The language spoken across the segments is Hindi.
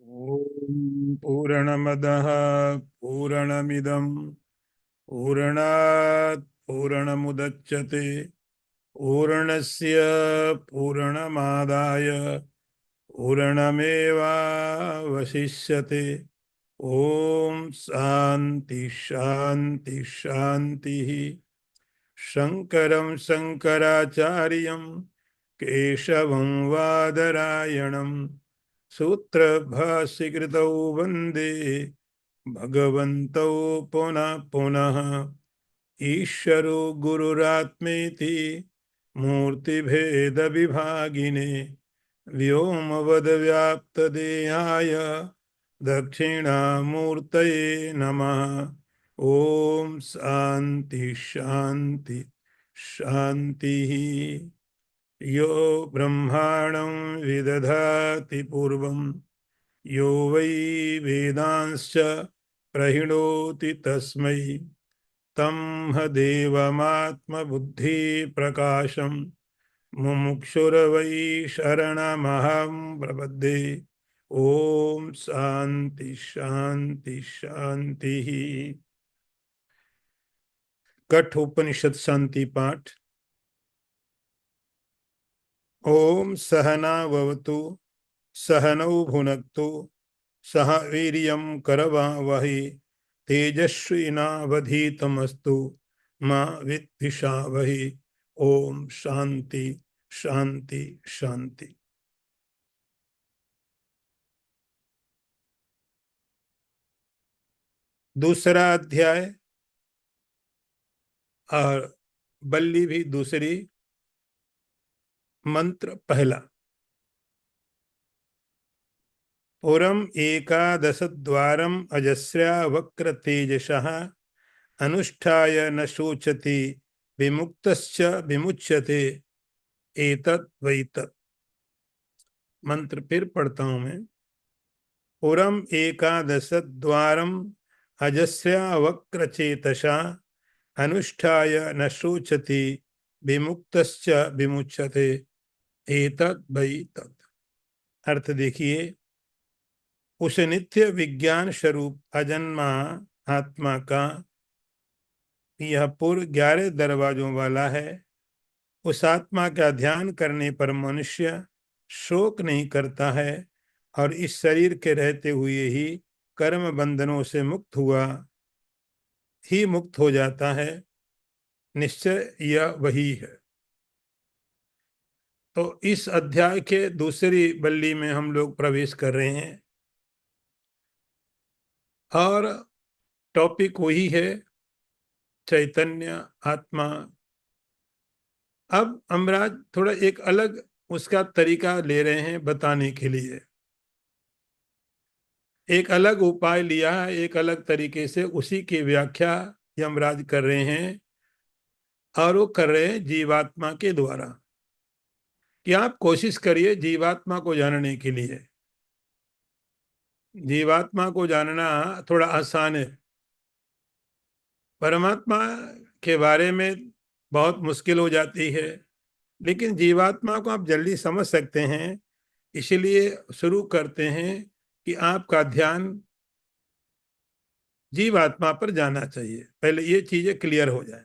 ॐ पूर्णमदः पूर्णमिदं पूर्णात् पूर्णमुदच्यते पूर्णस्य पूर्णमादाय पूर्णमेवावशिष्यते। ॐ शान्ति शान्ति शान्तिः। शङ्करं शङ्कराचार्यं केशवं वादरायणं सूत्रभाष्यकृतौ वन्दे भगवन्तौ पुनः पुनः। ईश्वरो गुरुरात्मेति मूर्तिभेदविभागिने व्योमवद्व्याप्तदेहाय दक्षिणामूर्तये नमः। ओम शांति शांति शांति। यो ब्रह्माणं विदधाति पूर्वं यो वै वेदांश्च प्रहिणोति तस्मै तं देवमात्मबुद्धि प्रकाशं मुमुक्षुर्वै शरणमहं प्रपद्ये। ओम शांति शांति शांति। कठोपनिषद शांति पाठ। ओम सहना भवतु सहनौ भुनक्तु सह वीर्यं करवावहै तेजस्विनावधीतमस्तु मा विद्विषावहै। ओम शांति शांति शांति। दूसरा अध्याय और बल्ली भी दूसरी, मंत्र पहला। पुरम एकादशद्वारम अजस्र्या वक्र तेजसः अनुष्ठाय न शोचति विमुक्तश्च विमुच्यते एतत् वैतत्। मंत्र फिर पढ़ता हूं मैं। पुरम एकादशद्वारम अजस्र्या वक्र चेतसा अनुष्ठाय न शोचति विमुक्तश्च विमुच्यते एतत् वैतत्। अर्थ देखिए, उस नित्य विज्ञान स्वरूप अजन्मा आत्मा का यह पुर 11 दरवाजों वाला है। उस आत्मा का ध्यान करने पर मनुष्य शोक नहीं करता है और इस शरीर के रहते हुए ही कर्म बंधनों से मुक्त हो जाता है। निश्चय यह वही है। तो इस अध्याय के दूसरी बल्ली में हम लोग प्रवेश कर रहे हैं और टॉपिक वही है, चैतन्य आत्मा। अब अमराज थोड़ा एक अलग उसका तरीका ले रहे हैं बताने के लिए। एक अलग उपाय लिया है, एक अलग तरीके से उसी की व्याख्या यमराज कर रहे हैं और वो कर रहे हैं जीवात्मा के द्वारा कि आप कोशिश करिए जीवात्मा को जानने के लिए। जीवात्मा को जानना थोड़ा आसान है, परमात्मा के बारे में बहुत मुश्किल हो जाती है, लेकिन जीवात्मा को आप जल्दी समझ सकते हैं। इसलिए शुरू करते हैं कि आपका ध्यान जीवात्मा पर जाना चाहिए। पहले ये चीजें क्लियर हो जाए।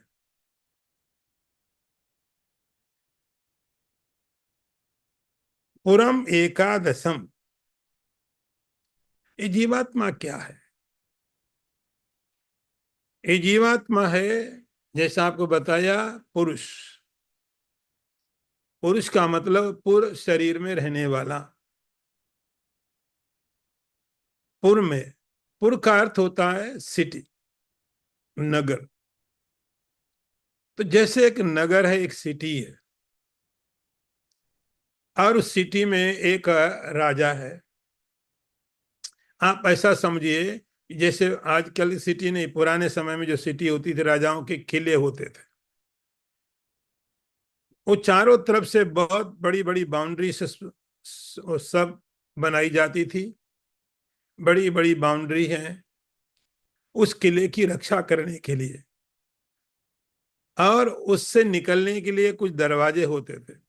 पुरम एकादशम, ये जीवात्मा क्या है? ये जीवात्मा है, जैसा आपको बताया, पुरुष। पुरुष का मतलब पुर शरीर में रहने वाला। पुर में, पुर का अर्थ होता है सिटी, नगर। तो जैसे एक नगर है, एक सिटी है, और उस सिटी में एक राजा है। आप ऐसा समझिए जैसे आजकल सिटी नहीं, पुराने समय में जो सिटी होती थी राजाओं के किले होते थे। वो चारों तरफ से बहुत बड़ी बड़ी बाउंड्री से सब बनाई जाती थी। बड़ी बड़ी बाउंड्री है उस किले की रक्षा करने के लिए, और उससे निकलने के लिए कुछ दरवाजे होते थे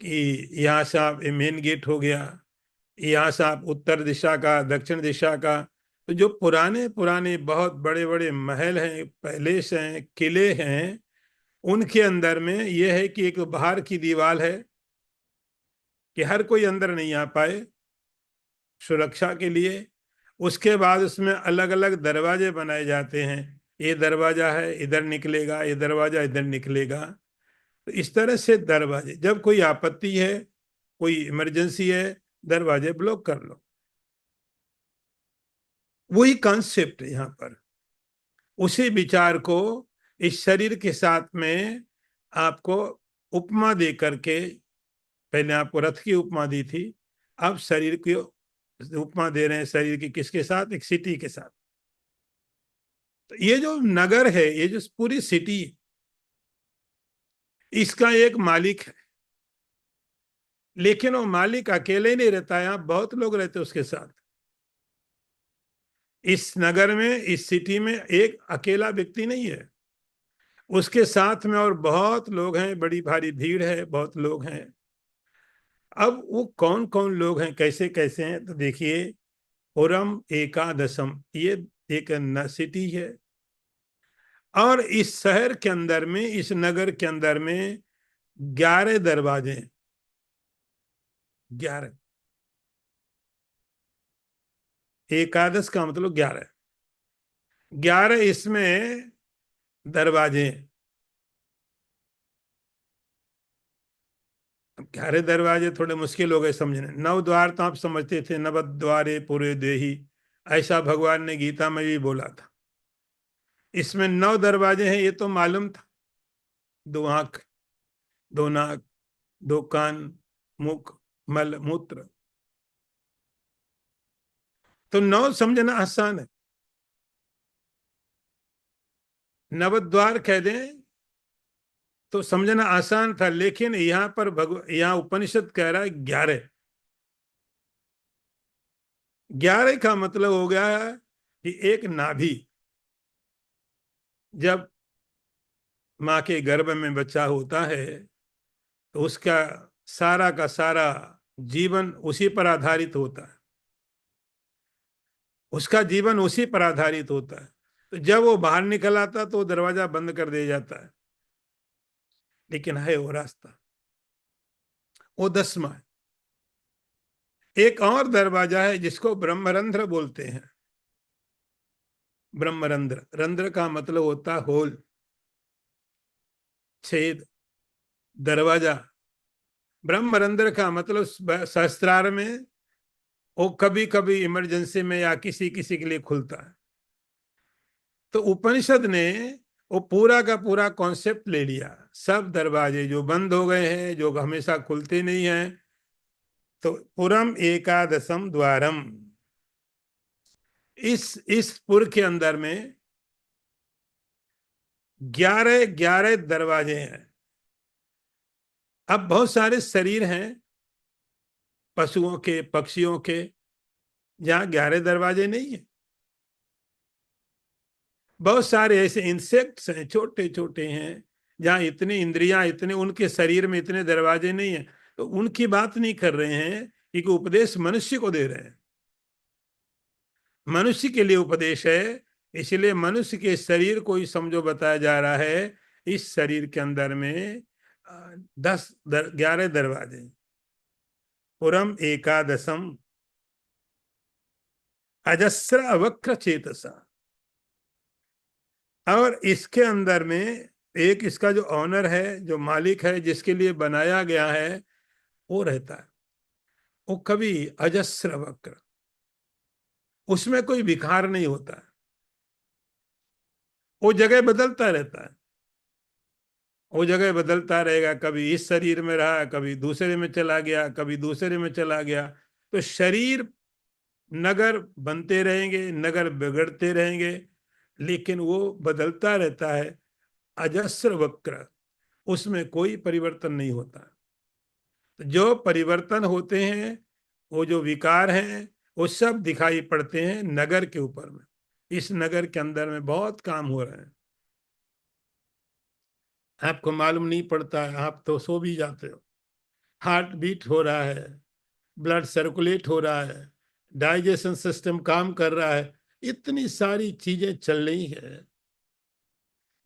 कि यहाँ से आप मेन गेट हो गया, यहाँ से आप उत्तर दिशा का, दक्षिण दिशा का, तो जो पुराने पुराने बहुत बड़े बड़े महल हैं, पैलेस हैं, किले हैं, उनके अंदर में यह है कि एक बाहर की दीवार है कि हर कोई अंदर नहीं आ पाए सुरक्षा के लिए। उसके बाद उसमें अलग अलग दरवाजे बनाए जाते हैं, ये दरवाजा है इधर निकलेगा, ये दरवाजा इधर निकलेगा। तो इस तरह से दरवाजे, जब कोई आपत्ति है, कोई इमरजेंसी है, दरवाजे ब्लॉक कर लो। वही कॉन्सेप्ट है यहाँ पर। उसी विचार को इस शरीर के साथ में आपको उपमा दे करके, पहले आपको रथ की उपमा दी थी, अब शरीर की उपमा दे रहे हैं। शरीर की किसके साथ? एक सिटी के साथ। तो ये जो नगर है, ये जो पूरी सिटी, इसका एक मालिक है, लेकिन वो मालिक अकेले नहीं रहता है, यहाँ बहुत लोग रहते हैं उसके साथ। इस नगर में, इस सिटी में एक अकेला व्यक्ति नहीं है, उसके साथ में और बहुत लोग हैं, बड़ी भारी भीड़ है, बहुत लोग हैं। अब वो कौन कौन लोग हैं, कैसे कैसे हैं, तो देखिए, पुरम एकादशम, ये एक सिटी है, और इस शहर के अंदर में, इस नगर के अंदर में 11 दरवाजे हैं। 11, एकादश का मतलब 11, 11 इसमें दरवाजे हैं। 11 दरवाजे थोड़े मुश्किल हो गए समझने। 9 द्वार तो आप समझते थे, नव द्वारे पूरे देही, ऐसा भगवान ने गीता में भी बोला था। इसमें 9 दरवाजे हैं, ये तो मालूम था। 2 आंख, 2 नाक, 2 कान, मुख, मल मूत्र, तो 9 समझना आसान है। नवद्वार कह दें तो समझना आसान था, लेकिन यहाँ पर यहाँ उपनिषद कह रहा है 11। 11 का मतलब हो गया है कि एक नाभि, जब माँ के गर्भ में बच्चा होता है तो उसका सारा का सारा जीवन उसी पर आधारित होता है, उसका जीवन उसी पर आधारित होता है। तो जब वो बाहर निकल आता तो वो दरवाजा बंद कर दिया जाता है, लेकिन है वो रास्ता, वो 10वां है। एक और दरवाजा है जिसको ब्रह्मरंध्र बोलते हैं। ब्रह्मरंध्र, रंध्र का मतलब होता है होल, छेद, दरवाजा। ब्रह्मरंध्र का मतलब सहस्त्रार में वो कभी कभी इमरजेंसी में या किसी किसी के लिए खुलता है। तो उपनिषद ने वो पूरा का पूरा कॉन्सेप्ट ले लिया। सब दरवाजे जो बंद हो गए हैं, जो हमेशा खुलते नहीं हैं, तो पुरम एकादशम द्वारम, इस पुर के अंदर में 11 11 दरवाजे हैं। अब बहुत सारे शरीर हैं पशुओं के, पक्षियों के, जहाँ 11 दरवाजे नहीं है। बहुत सारे ऐसे इंसेक्ट्स हैं, छोटे छोटे हैं, जहाँ इतनी इंद्रियां, इतने उनके शरीर में इतने दरवाजे नहीं है। तो उनकी बात नहीं कर रहे हैं, क्योंकि उपदेश मनुष्य को दे रहे हैं, मनुष्य के लिए उपदेश है। इसलिए मनुष्य के शरीर को ही समझो बताया जा रहा है। इस शरीर के अंदर में 11 दरवाजे। पुरम एकादशम अजस्र वक्र चेतसा, और इसके अंदर में एक इसका जो ऑनर है, जो मालिक है, जिसके लिए बनाया गया है, वो रहता है। वो कभी अजस्र वक्र, उसमें कोई विकार नहीं होता है, वो जगह बदलता रहता है, वो जगह बदलता रहेगा। कभी इस शरीर में रहा, कभी दूसरे में चला गया, कभी दूसरे में चला गया। तो शरीर, नगर बनते रहेंगे, नगर बिगड़ते रहेंगे, लेकिन वो बदलता रहता है। अजस्र वक्र, उसमें कोई परिवर्तन नहीं होता। जो परिवर्तन होते हैं, वो जो विकार हैं, वो सब दिखाई पड़ते हैं नगर के ऊपर में। इस नगर के अंदर में बहुत काम हो रहे हैं, आपको मालूम नहीं पड़ता है, आप तो सो भी जाते हो। हार्ट बीट हो रहा है, ब्लड सर्कुलेट हो रहा है, डाइजेशन सिस्टम काम कर रहा है, इतनी सारी चीजें चल रही है।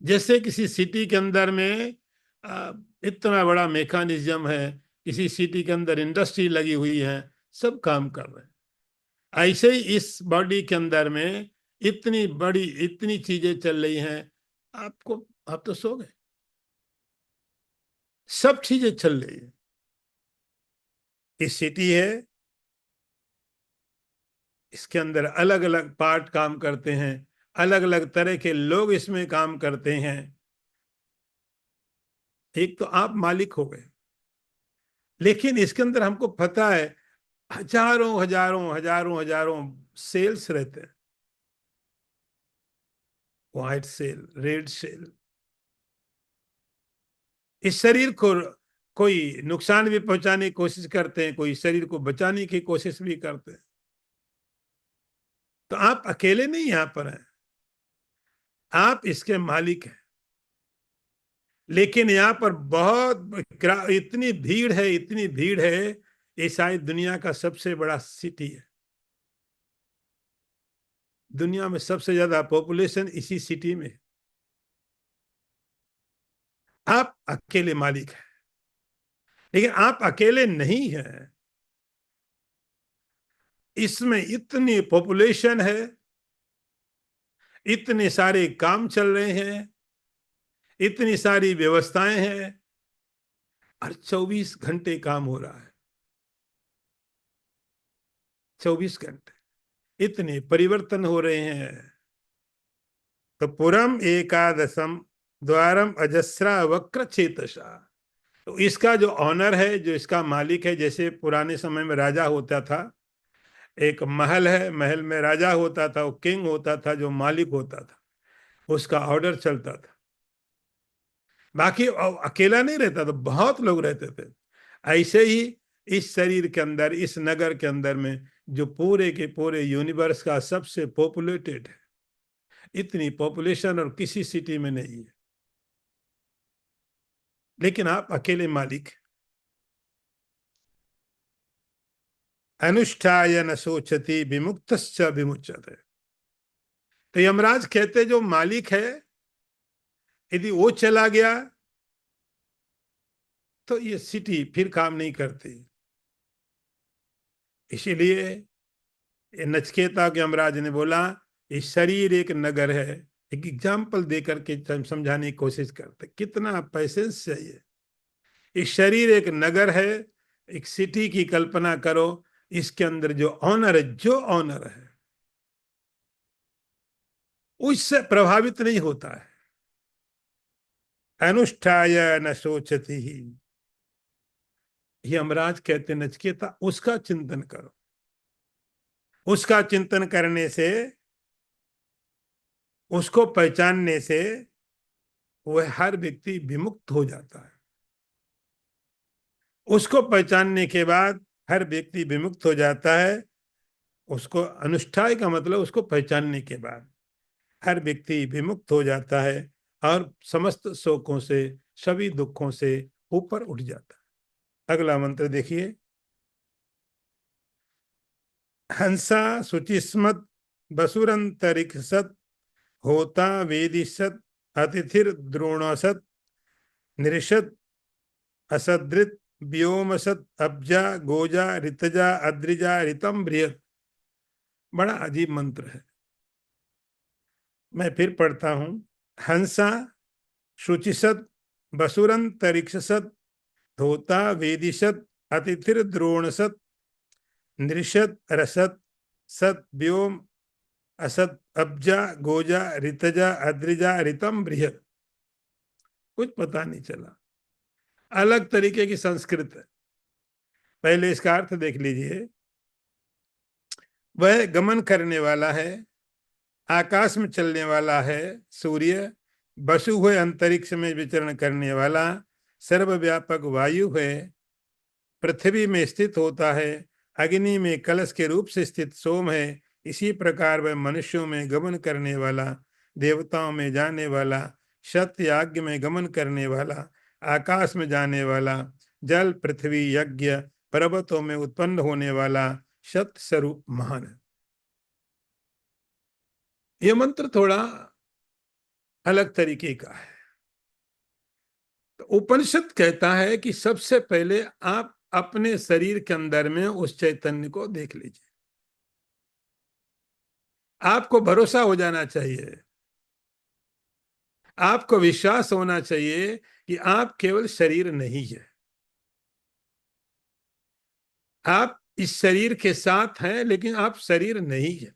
जैसे किसी सिटी के अंदर में आ, इतना बड़ा मैकेनिज्म है, किसी सिटी के अंदर इंडस्ट्री लगी हुई है, सब काम कर रहे हैं। ऐसे ही इस बॉडी के अंदर में इतनी बड़ी इतनी चीजें चल रही हैं। आपको आप तो सो गए, सब चीजें चल रही है। इस सिटी है, इसके अंदर अलग अलग पार्ट काम करते हैं, अलग अलग तरह के लोग इसमें काम करते हैं। एक तो आप मालिक हो गए, लेकिन इसके अंदर हमको पता है हजारों हजारों हजारों हजारों सेल्स रहते हैं, व्हाइट सेल, रेड सेल। इस शरीर को कोई नुकसान भी पहुंचाने की कोशिश करते हैं, कोई शरीर को बचाने की कोशिश भी करते हैं। तो आप अकेले नहीं यहां पर हैं, आप इसके मालिक हैं। लेकिन यहाँ पर बहुत इतनी भीड़ है, इतनी भीड़ है, ये शायद दुनिया का सबसे बड़ा सिटी है। दुनिया में सबसे ज्यादा पॉपुलेशन इसी सिटी में है। आप अकेले मालिक हैं, लेकिन आप अकेले नहीं हैं। इसमें इतनी पॉपुलेशन है, इतने सारे काम चल रहे हैं, इतनी सारी व्यवस्थाएं हैं, और 24 घंटे काम हो रहा है। 24 घंटे इतने परिवर्तन हो रहे हैं। तो पुरम एकादशम द्वारम अजस्रा वक्र चेतसा। तो इसका जो ऑनर है, जो इसका मालिक है, जैसे पुराने समय में राजा होता था, एक महल है, महल में राजा होता था, वो किंग होता था, जो मालिक होता था, उसका ऑर्डर चलता था। बाकी अकेला नहीं रहता था, बहुत लोग रहते थे। ऐसे ही इस शरीर के अंदर, इस नगर के अंदर में, जो पूरे के पूरे यूनिवर्स का सबसे पॉपुलेटेड है, इतनी पॉपुलेशन और किसी सिटी में नहीं है। लेकिन आप अकेले मालिक। अनुष्ठाय न सोचती विमुक्तश्च विमुच्यते। तो यमराज कहते जो मालिक है, यदि वो चला गया तो ये सिटी फिर काम नहीं करती। इसीलिए नचिकेता के यमराज ने बोला, ये शरीर एक नगर है। एक एग्जाम्पल देकर के समझाने की कोशिश करते, कितना पैसेंस चाहिए। इस शरीर एक नगर है, एक सिटी की कल्पना करो। इसके अंदर जो ऑनर है, जो ऑनर है, उससे प्रभावित नहीं होता है। अनुष्ठाय न सोचती ही। यमराज कहते नचिकेता, उसका चिंतन करो। उसका चिंतन करने से, उसको पहचानने से वह हर व्यक्ति विमुक्त हो जाता है। उसको पहचानने के बाद हर व्यक्ति विमुक्त हो जाता है। उसको अनुष्ठाय का मतलब उसको पहचानने के बाद हर व्यक्ति विमुक्त हो जाता है और समस्त शोकों से, सभी दुखों से ऊपर उठ जाता है। अगला मंत्र देखिए। हंसा शुचिस्मत बसुरंतरिक्षत होता वेदिशत अतिथिर द्रोणसत निरिषत असदृत व्योमसत अब्जा गोजा ऋतजा अद्रिजा ऋतम बृहत। बड़ा अजीब मंत्र है, मैं फिर पढ़ता हूं। हंसा शुचिसत बसुरंतरिक्षसत धोता वेदिशत अतिथिर द्रोणसत नृषत रसत सत व्योम असत अब्जा गोजा ऋतजा अद्रिजा ऋतम बृहत। कुछ पता नहीं चला, अलग तरीके की संस्कृत है। पहले इसका अर्थ देख लीजिए। वह गमन करने वाला है, आकाश में चलने वाला है सूर्य, बसु हुए अंतरिक्ष में विचरण करने वाला सर्वव्यापक वायु है, पृथ्वी में स्थित होता है, अग्नि में कलश के रूप से स्थित सोम है। इसी प्रकार वह मनुष्यों में गमन करने वाला, देवताओं में जाने वाला, सत्य आज्ञ में गमन करने वाला, आकाश में जाने वाला, जल पृथ्वी यज्ञ पर्वतों में उत्पन्न होने वाला सत्य स्वरूप महान है। यह मंत्र थोड़ा अलग तरीके का है। तो उपनिषद कहता है कि सबसे पहले आप अपने शरीर के अंदर में उस चैतन्य को देख लीजिए। आपको भरोसा हो जाना चाहिए, आपको विश्वास होना चाहिए कि आप केवल शरीर नहीं है, आप इस शरीर के साथ हैं लेकिन आप शरीर नहीं है।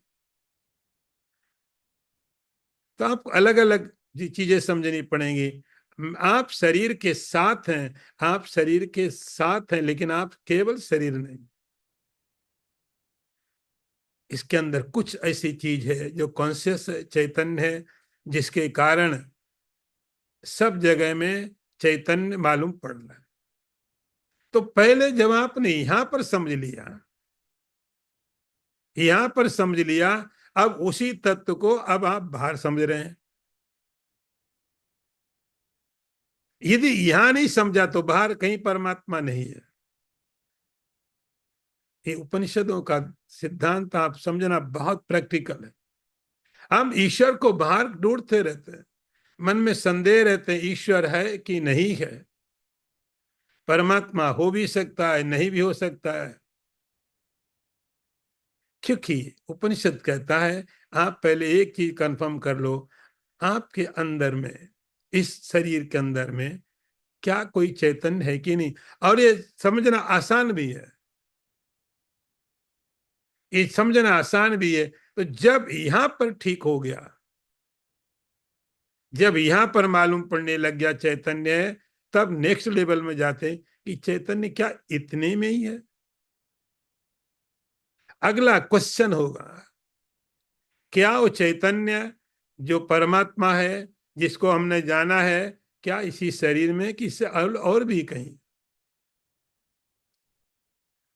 तो आपको अलग अलग चीजें समझनी पड़ेंगी। आप शरीर के साथ हैं, आप शरीर के साथ हैं लेकिन आप केवल शरीर नहीं। इसके अंदर कुछ ऐसी चीज है जो कॉन्शियस चैतन्य है, जिसके कारण सब जगह में चैतन्य मालूम पड़ रहा है। तो पहले जब आपने यहां पर समझ लिया, यहां पर समझ लिया, अब उसी तत्व को अब आप बाहर समझ रहे हैं। यदि यहां नहीं समझा तो बाहर कहीं परमात्मा नहीं है। ये उपनिषदों का सिद्धांत आप समझना बहुत प्रैक्टिकल है। हम ईश्वर को बाहर ढूंढते रहते हैं, मन में संदेह रहते हैं ईश्वर है कि नहीं है, परमात्मा हो भी सकता है नहीं भी हो सकता है। क्योंकि उपनिषद कहता है आप पहले एक चीज कंफर्म कर लो, आपके अंदर में, इस शरीर के अंदर में क्या कोई चैतन्य है कि नहीं। और ये समझना आसान भी है, ये समझना आसान भी है। तो जब यहां पर ठीक हो गया, जब यहां पर मालूम पड़ने लग गया चैतन्य है, तब नेक्स्ट लेवल में जाते कि चैतन्य क्या इतने में ही है। अगला क्वेश्चन होगा, क्या वो चैतन्य जो परमात्मा है, जिसको हमने जाना है, क्या इसी शरीर में कि इससे और भी कहीं।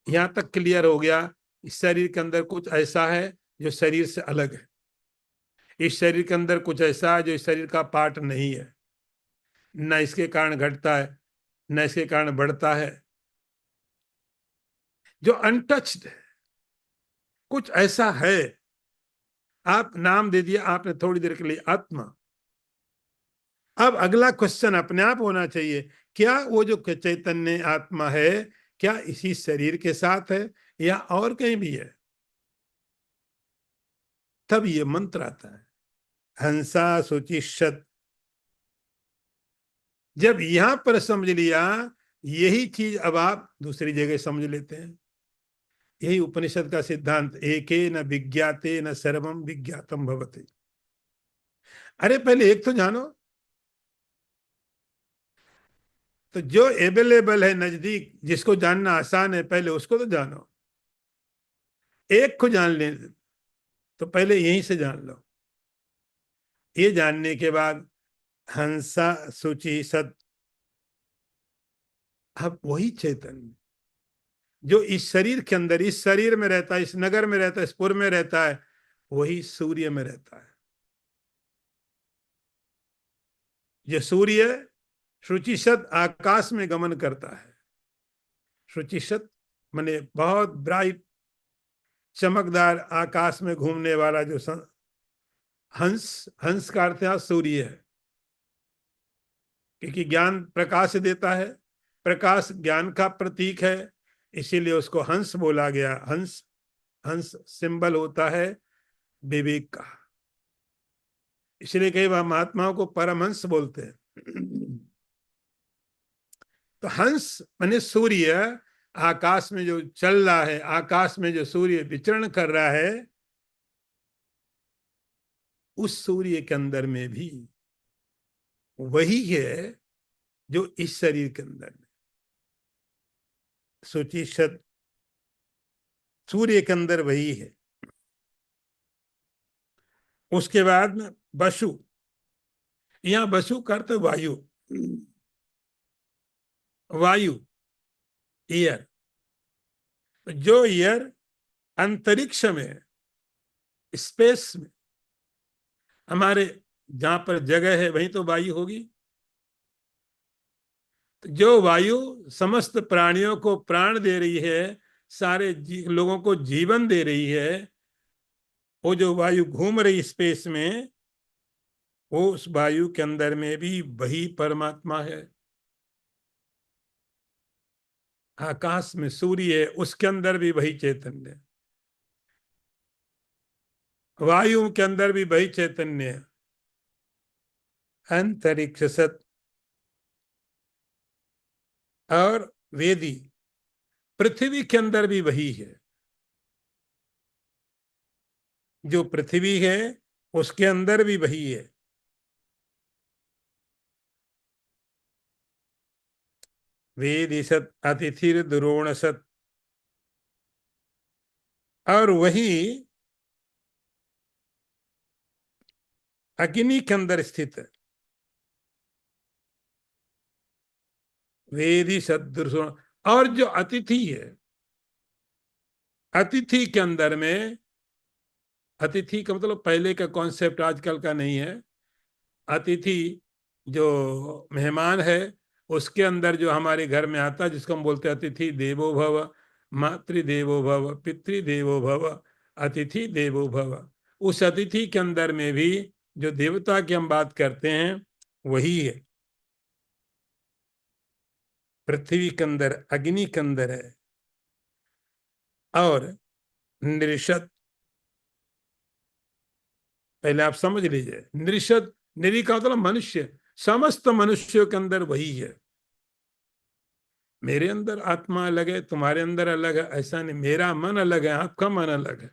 यहां तक क्लियर हो गया, इस शरीर के अंदर कुछ ऐसा है जो शरीर से अलग है, इस शरीर के अंदर कुछ ऐसा है जो इस शरीर का पार्ट नहीं है, न इसके कारण घटता है न इसके कारण बढ़ता है, जो अनटच्ड है, कुछ ऐसा है। आप नाम दे दिया आपने थोड़ी देर के लिए आत्मा। अब अगला क्वेश्चन अपने आप होना चाहिए, क्या वो जो चैतन्य आत्मा है क्या इसी शरीर के साथ है या और कहीं भी है। तब ये मंत्र आता है, हंसा शुचिष्यत। जब यहां पर समझ लिया, यही चीज अब आप दूसरी जगह समझ लेते हैं। यही उपनिषद का सिद्धांत, एके न विज्ञाते न सर्वम विज्ञातम भवते। अरे पहले एक तो जानो, तो जो अवेलेबल है नजदीक, जिसको जानना आसान है, पहले उसको तो जानो। एक को जान ले तो पहले यहीं से जान लो। ये जानने के बाद हंसा सूची सत, अब वही चैतन्य जो इस शरीर के अंदर, इस शरीर में रहता है, इस नगर में रहता है, इस पुर में रहता है, वही सूर्य में रहता है। जो सूर्य शुचिशत आकाश में गमन करता है। शुचिशत माने बहुत ब्राइट, चमकदार आकाश में घूमने वाला जो हंस, हंस का अर्थ है सूर्य है, क्योंकि ज्ञान प्रकाश देता है, प्रकाश ज्ञान का प्रतीक है, इसीलिए उसको हंस बोला गया। हंस, हंस सिंबल होता है विवेक का, इसलिए कई बार महात्माओं को परमहंस बोलते हैं। तो हंस माने सूर्य, आकाश में जो चल रहा है, आकाश में जो सूर्य विचरण कर रहा है, उस सूर्य के अंदर में भी वही है जो इस शरीर के अंदर में। सोचिए, सूर्य के अंदर वही है। उसके बाद में वसु, यहां वसु का अर्थ वायु, वायु, एयर। जो एयर अंतरिक्ष में, स्पेस में, हमारे जहां पर जगह है वहीं तो वायु होगी। जो वायु समस्त प्राणियों को प्राण दे रही है, सारे लोगों को जीवन दे रही है, वो जो वायु घूम रही स्पेस में, वो उस वायु के अंदर में भी वही परमात्मा है। आकाश में सूर्य है, उसके अंदर भी वही चैतन्य है। वायु के अंदर भी वही चैतन्य है। अंतरिक्ष सत और वेदी, पृथ्वी के अंदर भी वही है। जो पृथ्वी है उसके अंदर भी वही है। वेदी सत अतिथिर द्रोण सत, और वही अग्नि के अंदर स्थित है। वेदी सदृश, और जो अतिथि है, अतिथि के अंदर में, अतिथि का मतलब पहले का कॉन्सेप्ट आजकल का नहीं है। अतिथि जो मेहमान है, उसके अंदर जो हमारे घर में आता है, जिसको हम बोलते हैं अतिथि देवो भव, मातृदेवो भव, पितृदेवो भव, अतिथि देवो भव। उस अतिथि के अंदर में भी जो देवता की हम बात करते हैं वही है। पृथ्वी के अंदर अग्नि के अंदर है। और निरिषद, पहले आप समझ लीजिए, निरिषद, निरी का मतलब मनुष्य, समस्त मनुष्यों के अंदर वही है। मेरे अंदर आत्मा अलग है, तुम्हारे अंदर अलग है, ऐसा नहीं। मेरा मन अलग है, आपका मन अलग है।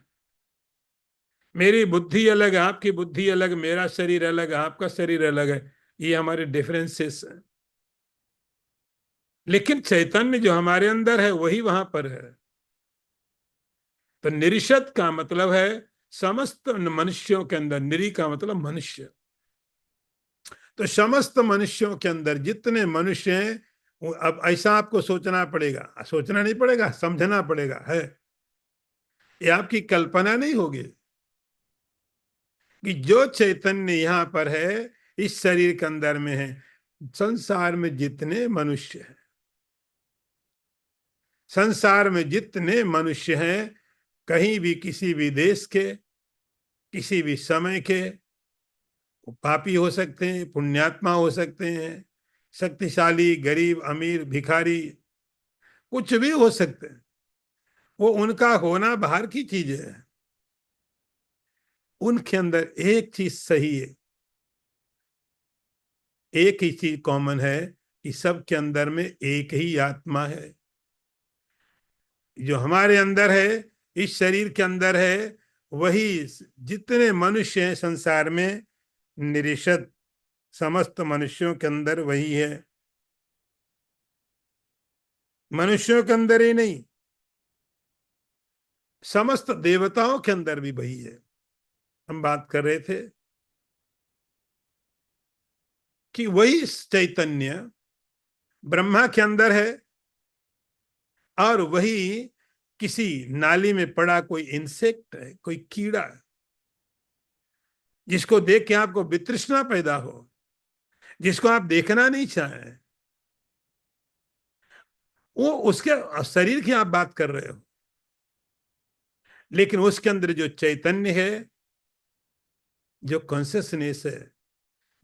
मेरी बुद्धि अलग है, आपकी बुद्धि अलग, मेरा शरीर अलग है, आपका शरीर अलग है। ये हमारे डिफरेंसेस हैं। लेकिन चैतन्य जो हमारे अंदर है वही वहां पर है। तो निरिषद का मतलब है समस्त मनुष्यों के अंदर, निरी का मतलब मनुष्य। तो समस्त मनुष्यों के अंदर जितने मनुष्य हैं, अब ऐसा आपको सोचना पड़ेगा, सोचना नहीं पड़ेगा, समझना पड़ेगा है। ये आपकी कल्पना नहीं होगी कि जो चैतन्य यहाँ पर है, इस शरीर के अंदर में है। संसार में जितने मनुष्य हैं, संसार में जितने मनुष्य हैं, कहीं भी किसी भी देश के, किसी भी समय के, पापी हो सकते हैं, पुण्यात्मा हो सकते हैं, शक्तिशाली, गरीब, अमीर, भिखारी, कुछ भी हो सकते हैं। वो उनका होना बाहर की चीज है। उनके अंदर एक चीज सही है, एक ही चीज कॉमन है कि सबके अंदर में एक ही आत्मा है। जो हमारे अंदर है, इस शरीर के अंदर है, वही जितने मनुष्य हैं संसार में, निरिषद समस्त मनुष्यों के अंदर वही है। मनुष्यों के अंदर ही नहीं, समस्त देवताओं के अंदर भी वही है। हम बात कर रहे थे कि वही चैतन्य ब्रह्मा के अंदर है, और वही किसी नाली में पड़ा कोई इंसेक्ट है, कोई कीड़ा है, जिसको देख के आपको वितृष्णा पैदा हो, जिसको आप देखना नहीं चाहें, वो उसके शरीर की आप बात कर रहे हो। लेकिन उसके अंदर जो चैतन्य है, जो कॉन्सियसनेस है,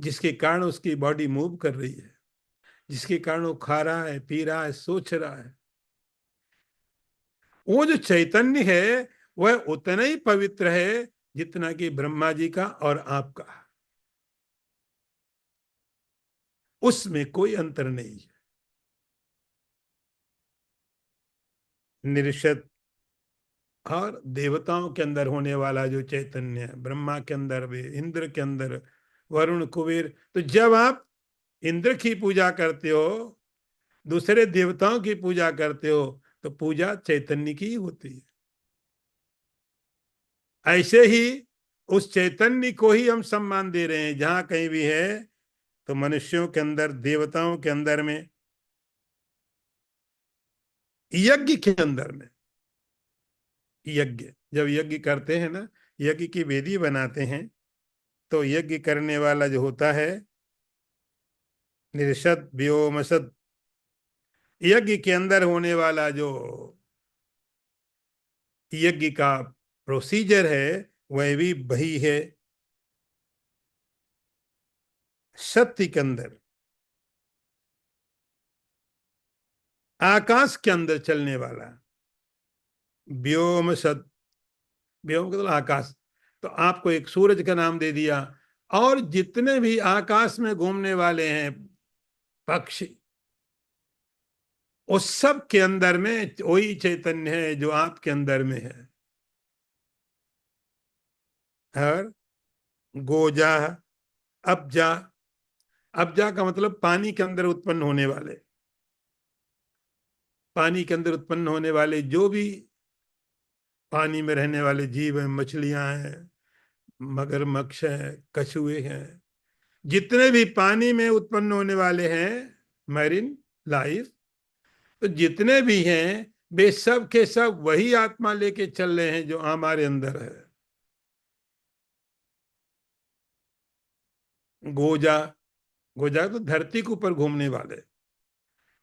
जिसके कारण उसकी बॉडी मूव कर रही है, जिसके कारण वो खा रहा है, पी रहा है, सोच रहा है, वो जो चैतन्य है वह उतना ही पवित्र है जितना कि ब्रह्मा जी का और आपका। उसमें कोई अंतर नहीं है। निरिषद, और देवताओं के अंदर होने वाला जो चैतन्य है, ब्रह्मा के अंदर भी, इंद्र के अंदर, वरुण, कुबेर। तो जब आप इंद्र की पूजा करते हो, दूसरे देवताओं की पूजा करते हो, तो पूजा चैतन्य की ही होती है। ऐसे ही उस चैतन्य को ही हम सम्मान दे रहे हैं जहां कहीं भी है। तो मनुष्यों के अंदर, देवताओं के अंदर में, यज्ञ के अंदर में, यज्ञ जब यज्ञ करते हैं ना, यज्ञ की वेदी बनाते हैं, तो यज्ञ करने वाला जो होता है, निरशद व्योमसद, यज्ञ के अंदर होने वाला जो यज्ञ का प्रोसीजर है वह भी वही है। सत्य के अंदर, आकाश के अंदर चलने वाला व्योम सत, व्योम मतलब आकाश। तो आपको एक सूरज का नाम दे दिया, और जितने भी आकाश में घूमने वाले हैं पक्षी, उस सब के अंदर में वही चैतन्य है जो आपके अंदर में है। और गोजा, अब्जा, अब्जा का मतलब पानी के अंदर उत्पन्न होने वाले, पानी के अंदर उत्पन्न होने वाले जो भी पानी में रहने वाले जीव हैं, मछलियां हैं, मगरमच्छ हैं, कछुए हैं, जितने भी पानी में उत्पन्न होने वाले हैं, मैरिन लाइफ, तो जितने भी हैं वे सब के सब वही आत्मा लेके चल रहे हैं जो हमारे अंदर है। गोजा, गोजा तो धरती के ऊपर घूमने वाले,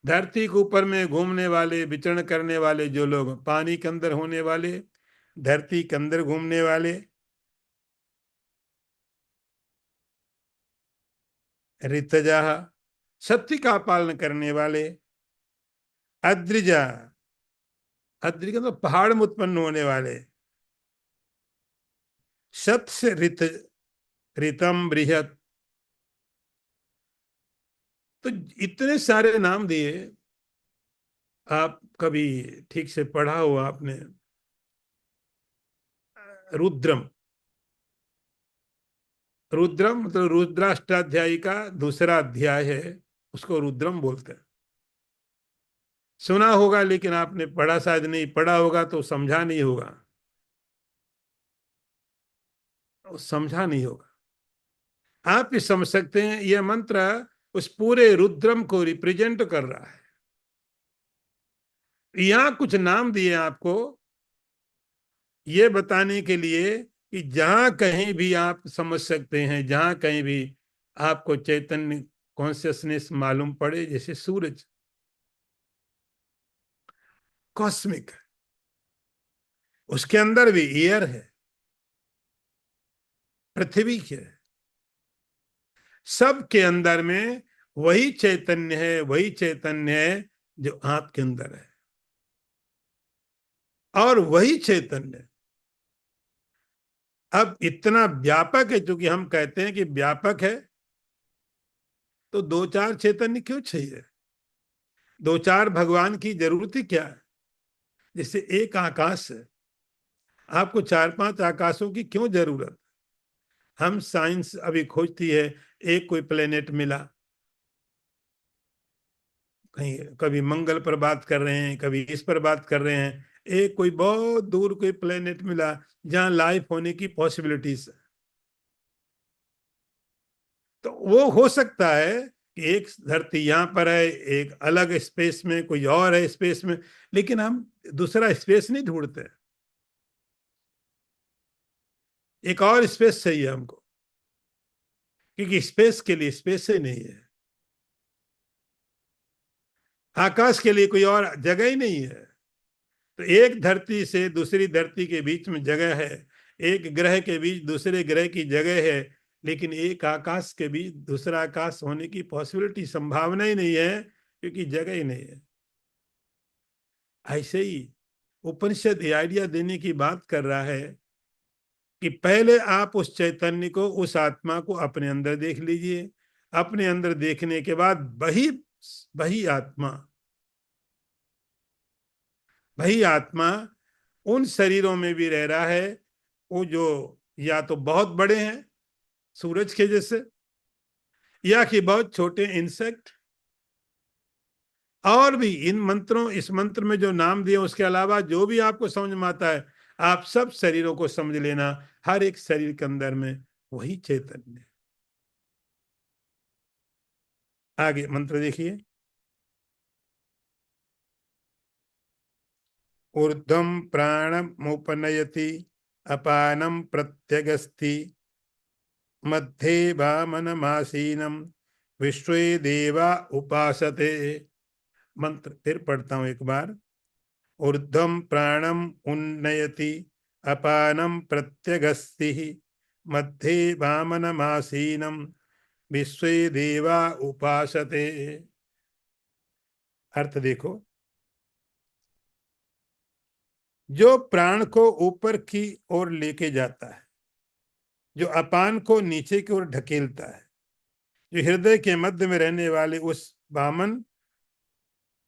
धरती के ऊपर में घूमने वाले, विचरण करने वाले जो लोग, पानी के अंदर होने वाले, धरती के अंदर घूमने वाले। ऋतजा, सत्य का पालन करने वाले। अद्रिजा, अद्रि का तो पहाड़ में उत्पन्न होने वाले। सत से ऋत, ऋतम बृहत, तो इतने सारे नाम दिए। आप कभी ठीक से पढ़ा हो आपने, रुद्रम, रुद्रम मतलब रुद्राष्टाध्यायी का दूसरा अध्याय है, उसको रुद्रम बोलते हैं। सुना होगा लेकिन आपने पढ़ा शायद नहीं, पढ़ा होगा तो समझा नहीं होगा, समझा नहीं होगा। आप भी समझ सकते हैं, यह मंत्र उस पूरे रुद्रम को रिप्रेजेंट कर रहा है। यहां कुछ नाम दिए आपको ये बताने के लिए कि जहां कहीं भी आप समझ सकते हैं, जहां कहीं भी आपको चैतन्य कॉन्शियसनेस मालूम पड़े, जैसे सूरज कॉस्मिक है, उसके अंदर भी एयर है, पृथ्वी है, सब के अंदर में वही चैतन्य है, वही चैतन्य है जो आपके अंदर है। और वही चैतन्य अब इतना व्यापक है, क्योंकि हम कहते हैं कि व्यापक है, तो दो चार चैतन्य क्यों चाहिए? दो चार भगवान की जरूरत ही क्या है? जैसे एक आकाश है, आपको चार पांच आकाशों की क्यों जरूरत? हम साइंस अभी खोजती है, एक कोई प्लेनेट मिला, कहीं कभी मंगल पर बात कर रहे हैं, कभी इस पर बात कर रहे हैं, एक कोई बहुत दूर कोई प्लेनेट मिला जहां लाइफ होने की पॉसिबिलिटीज है। तो वो हो सकता है कि एक धरती यहाँ पर है, एक अलग स्पेस में कोई और है स्पेस में, लेकिन हम दूसरा स्पेस नहीं ढूंढते, एक और स्पेस चाहिए हमको, क्योंकि स्पेस के लिए स्पेस ही नहीं है, आकाश के लिए कोई और जगह ही नहीं है। तो एक धरती से दूसरी धरती के बीच में जगह है, एक ग्रह के बीच दूसरे ग्रह की जगह है, लेकिन एक आकाश के बीच दूसरा आकाश होने की पॉसिबिलिटी, संभावना ही नहीं है, क्योंकि जगह ही नहीं है। ऐसे ही उपनिषद ये आइडिया देने की बात कर रहा है कि पहले आप उस चैतन्य को, उस आत्मा को अपने अंदर देख लीजिए, अपने अंदर देखने के बाद वही वही आत्मा, वही आत्मा उन शरीरों में भी रह रहा है, वो जो या तो बहुत बड़े हैं सूरज के जैसे, या कि बहुत छोटे इंसेक्ट, और भी इन मंत्रों, इस मंत्र में जो नाम दिए उसके अलावा जो भी आपको समझ में आता है, आप सब शरीरों को समझ लेना, हर एक शरीर के अंदर में वही चैतन्य। आगे मंत्र देखिए। ऊर्ध्वं प्राणमुपनयति अपानं प्रत्यगस्ति मध्ये वामनमासीनं विश्वे देवा उपासते। मंत्र फिर पढ़ता हूं एक बार। ऊर्ध्वं प्राणम उन्नयति अपानम प्रत्यगस्ति मध्ये वामनमासीनम विश्वे देवा उपासते। अर्थ देखो, जो प्राण को ऊपर की ओर लेके जाता है, जो अपान को नीचे की ओर ढकेलता है, जो हृदय के मध्य में रहने वाले उस वामन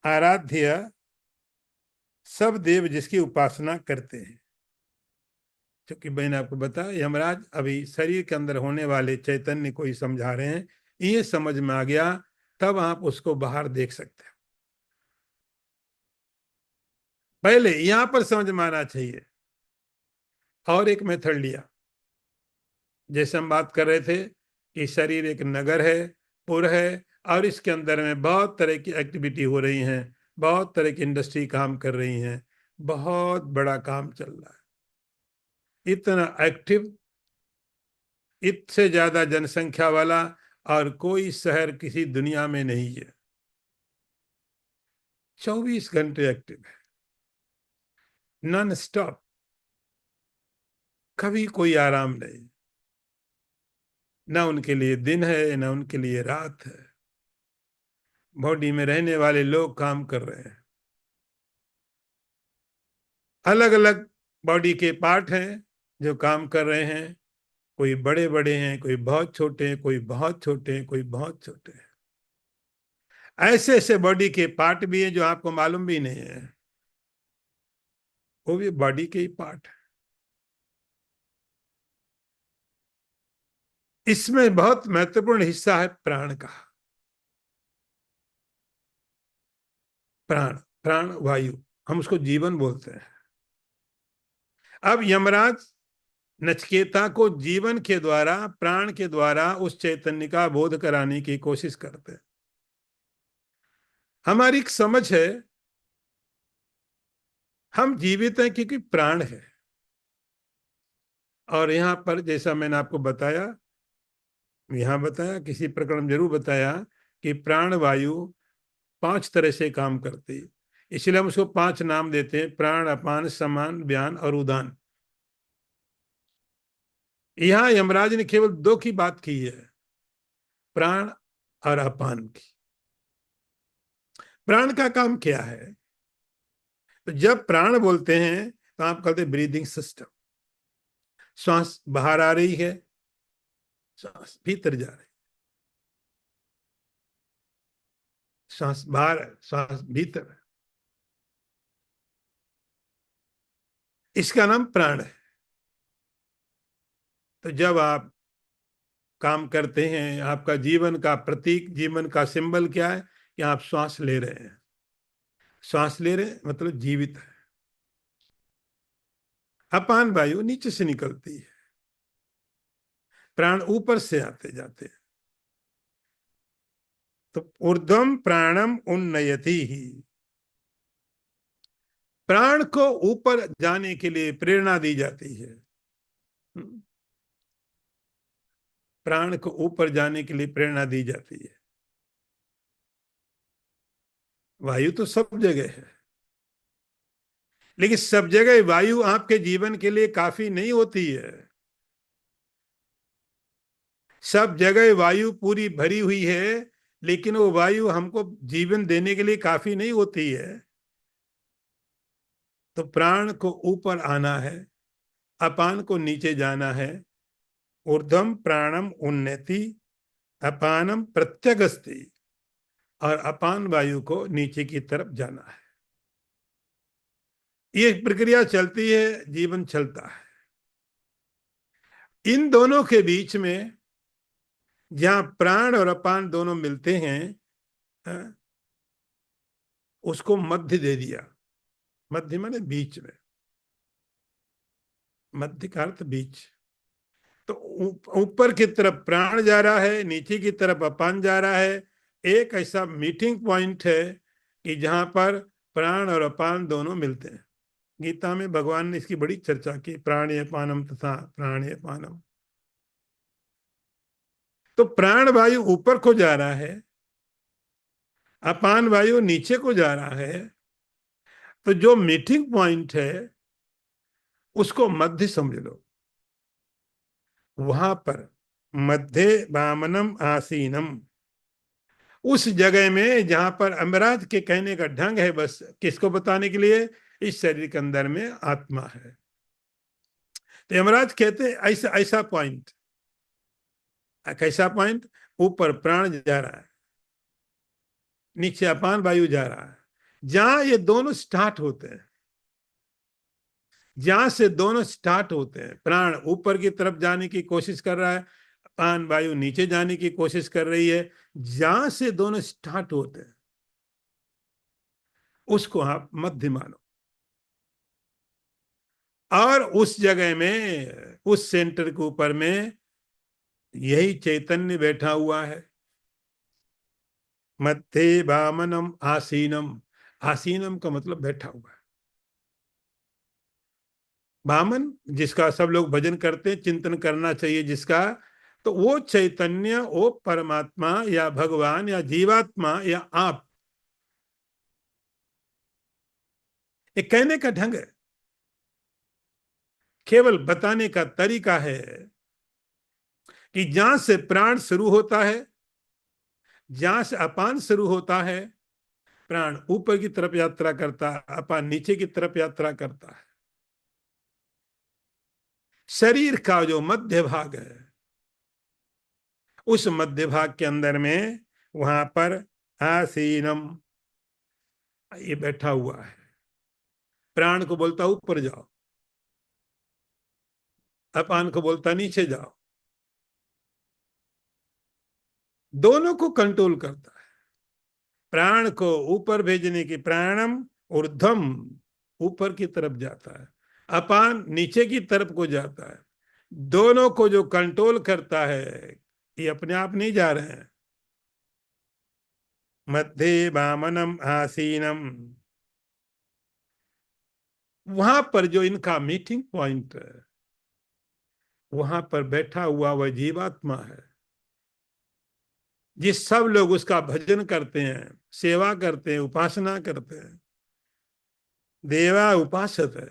आराध्य सब देव जिसकी उपासना करते हैं। क्योंकि मैंने आपको बताया यमराज अभी शरीर के अंदर होने वाले चैतन्य को ही समझा रहे हैं। ये समझ में आ गया तब आप उसको बाहर देख सकते हैं। पहले यहां पर समझ में आना चाहिए। और एक मेथड लिया, जैसे हम बात कर रहे थे कि शरीर एक नगर है, पुर है, और इसके अंदर में बहुत तरह की एक्टिविटी हो रही हैं, बहुत तरह की इंडस्ट्री काम कर रही हैं, बहुत बड़ा काम चल रहा है, इतना एक्टिव, इससे ज्यादा जनसंख्या वाला और कोई शहर किसी दुनिया में नहीं है। 24 घंटे एक्टिव है, नॉन स्टॉप, कभी कोई आराम नहीं। ना उनके लिए दिन है, ना उनके लिए रात है। बॉडी में रहने वाले लोग काम कर रहे हैं। अलग अलग बॉडी के पार्ट हैं जो काम कर रहे हैं। कोई बड़े बड़े हैं, कोई बहुत छोटे हैं, कोई बहुत छोटे हैं, कोई बहुत छोटे हैं। ऐसे ऐसे बॉडी के पार्ट भी हैं जो आपको मालूम भी नहीं है, वो भी बॉडी के ही पार्ट है। इसमें बहुत महत्वपूर्ण हिस्सा है प्राण का। प्राण, प्राण वायु, हम उसको जीवन बोलते हैं। अब यमराज नचिकेता को जीवन के द्वारा, प्राण के द्वारा उस चैतन्य का बोध कराने की कोशिश करते हैं। हमारी एक समझ है हम जीवित हैं क्योंकि प्राण है। और यहां पर जैसा मैंने आपको बताया, यहां बताया, किसी प्रकरण में जरूर बताया कि प्राण वायु 5 तरह से काम करती है। इसलिए हम उसको 5 नाम देते हैं, प्राण, अपान, समान, व्यान और उदान। यहां यमराज ने केवल 2 की बात की है, प्राण और अपान की। प्राण का काम क्या है? तो जब प्राण बोलते हैं तो आप कहते हैं ब्रीदिंग सिस्टम। श्वास बाहर आ रही है, श्वास भीतर जा रही है, श्वास बाहर है, श्वास भीतर है, इसका नाम प्राण है। तो जब आप काम करते हैं, आपका जीवन का प्रतीक, जीवन का सिंबल क्या है कि आप श्वास ले रहे हैं। श्वास ले रहे हैं मतलब जीवित है। अपान वायु नीचे से निकलती है, प्राण ऊपर से आते जाते हैं। तो ऊर्ध्वम प्राणम उन्नयति ही, प्राण को ऊपर जाने के लिए प्रेरणा दी जाती है। प्राण को ऊपर जाने के लिए प्रेरणा दी जाती है। वायु तो सब जगह है, लेकिन सब जगह वायु आपके जीवन के लिए काफी नहीं होती है। सब जगह वायु पूरी भरी हुई है, लेकिन वो वायु हमको जीवन देने के लिए काफी नहीं होती है। तो प्राण को ऊपर आना है, अपान को नीचे जाना है। ऊर्ध्वम प्राणम उन्नति अपानम प्रत्यगस्ति, और अपान वायु को नीचे की तरफ जाना है। ये प्रक्रिया चलती है, जीवन चलता है। इन दोनों के बीच में जहां प्राण और अपान दोनों मिलते हैं, उसको मध्य दे दिया। मध्य माने बीच में, मध्य का अर्थ बीच। तो ऊपर की तरफ प्राण जा रहा है, नीचे की तरफ अपान जा रहा है। एक ऐसा मीटिंग पॉइंट है कि जहां पर प्राण और अपान दोनों मिलते हैं। गीता में भगवान ने इसकी बड़ी चर्चा की, प्राणे अपानम तथा प्राणे अपानम। तो प्राण वायु ऊपर को जा रहा है, अपान वायु नीचे को जा रहा है, तो जो मीटिंग पॉइंट है उसको मध्य समझ लो। वहां पर मध्य वामनम आसीनम, उस जगह में जहां पर अमराज के कहने का ढंग है, बस किसको बताने के लिए, इस शरीर के अंदर में आत्मा है। तो यमराज कहते हैं ऐसा ऐसा पॉइंट, कैसा पॉइंट, ऊपर प्राण जा रहा है, नीचे अपान वायु जा रहा है, जहां ये दोनों स्टार्ट होते हैं, जहां से दोनों स्टार्ट होते हैं, प्राण ऊपर की तरफ जाने की कोशिश कर रहा है, अपान वायु नीचे जाने की कोशिश कर रही है, जहां से दोनों स्टार्ट होते हैं उसको आप मध्य मानो। और उस जगह में, उस सेंटर के ऊपर में यही चैतन्य बैठा हुआ है। मध्य वामनम आसीनम, आसीनम का मतलब बैठा हुआ है। वामन जिसका सब लोग भजन करते हैं, चिंतन करना चाहिए जिसका, तो वो चैतन्य, वो परमात्मा या भगवान या जीवात्मा या आप, ये कहने का ढंग है, केवल बताने का तरीका है कि जहां से प्राण शुरू होता है, जहां से अपान शुरू होता है, प्राण ऊपर की तरफ यात्रा करता है, अपान नीचे की तरफ यात्रा करता है। शरीर का जो मध्य भाग है, उस मध्य भाग के अंदर में वहां पर आसीनम, ये बैठा हुआ है। प्राण को बोलता ऊपर जाओ, अपान को बोलता नीचे जाओ, दोनों को कंट्रोल करता है। प्राण को ऊपर भेजने की, प्राणम ऊर्ध्वम, ऊपर की तरफ जाता है, अपान नीचे की तरफ को जाता है। दोनों को जो कंट्रोल करता है, ये अपने आप नहीं जा रहे हैं। मध्य वामनम आसीनम, वहां पर जो इनका मीटिंग पॉइंट है, वहां पर बैठा हुआ वह जीवात्मा है, जिस सब लोग उसका भजन करते हैं, सेवा करते हैं, उपासना करते हैं, देवा उपासक है।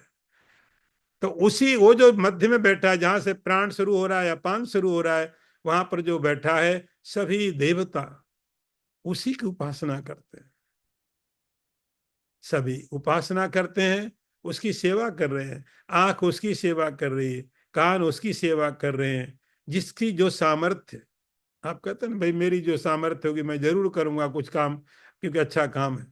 तो उसी वो जो मध्य में बैठा है, जहां से प्राण शुरू हो रहा है, अपान शुरू हो रहा है, वहां पर जो बैठा है, सभी देवता उसी की उपासना करते हैं, सभी उपासना करते हैं, उसकी सेवा कर रहे हैं। आंख उसकी सेवा कर रही है, कान उसकी सेवा कर रहे हैं, जिसकी जो सामर्थ्य, आप कहते हैं ना भाई मेरी जो सामर्थ्य होगी मैं जरूर करूंगा कुछ काम, क्योंकि अच्छा काम है।